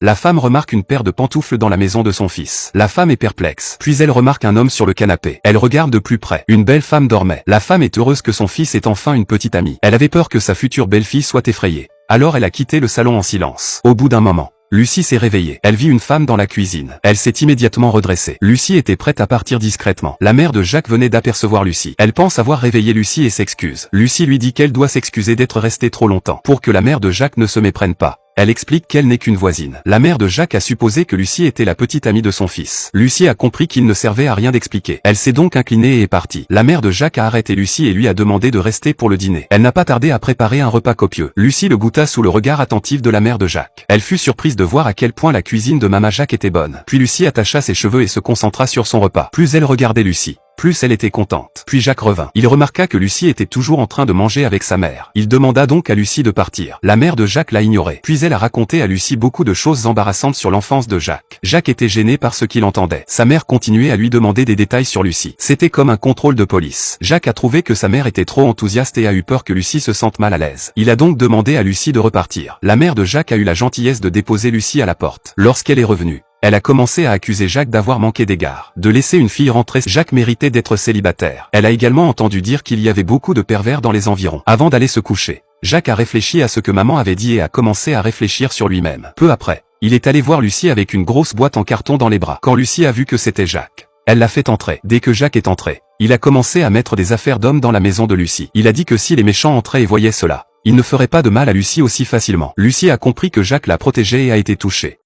La femme remarque une paire de pantoufles dans la maison de son fils. La femme est perplexe. Puis elle remarque un homme sur le canapé. Elle regarde de plus près. Une belle femme dormait. La femme est heureuse que son fils ait enfin une petite amie. Elle avait peur que sa future belle-fille soit effrayée. Alors elle a quitté le salon en silence. Au bout d'un moment, Lucie s'est réveillée. Elle vit une femme dans la cuisine. Elle s'est immédiatement redressée. Lucie était prête à partir discrètement. La mère de Jacques venait d'apercevoir Lucie. Elle pense avoir réveillé Lucie et s'excuse. Lucie lui dit qu'elle doit s'excuser d'être restée trop longtemps pour que la mère de Jacques ne se méprenne pas. Elle explique qu'elle n'est qu'une voisine. La mère de Jacques a supposé que Lucie était la petite amie de son fils. Lucie a compris qu'il ne servait à rien d'expliquer. Elle s'est donc inclinée et est partie. La mère de Jacques a arrêté Lucie et lui a demandé de rester pour le dîner. Elle n'a pas tardé à préparer un repas copieux. Lucie le goûta sous le regard attentif de la mère de Jacques. Elle fut surprise de voir à quel point la cuisine de Maman Jacques était bonne. Puis Lucie attacha ses cheveux et se concentra sur son repas. Plus elle regardait Lucie, plus elle était contente. Puis Jacques revint. Il remarqua que Lucie était toujours en train de manger avec sa mère. Il demanda donc à Lucie de partir. La mère de Jacques l'a ignoré. Puis elle a raconté à Lucie beaucoup de choses embarrassantes sur l'enfance de Jacques. Jacques était gêné par ce qu'il entendait. Sa mère continuait à lui demander des détails sur Lucie. C'était comme un contrôle de police. Jacques a trouvé que sa mère était trop enthousiaste et a eu peur que Lucie se sente mal à l'aise. Il a donc demandé à Lucie de repartir. La mère de Jacques a eu la gentillesse de déposer Lucie à la porte. Lorsqu'elle est revenue, elle a commencé à accuser Jacques d'avoir manqué d'égard, de laisser une fille rentrer. Jacques méritait d'être célibataire. Elle a également entendu dire qu'il y avait beaucoup de pervers dans les environs. Avant d'aller se coucher, Jacques a réfléchi à ce que maman avait dit et a commencé à réfléchir sur lui-même. Peu après, il est allé voir Lucie avec une grosse boîte en carton dans les bras. Quand Lucie a vu que c'était Jacques, elle l'a fait entrer. Dès que Jacques est entré, il a commencé à mettre des affaires d'hommes dans la maison de Lucie. Il a dit que si les méchants entraient et voyaient cela, ils ne feraient pas de mal à Lucie aussi facilement. Lucie a compris que Jacques la protégeait et a été touchée.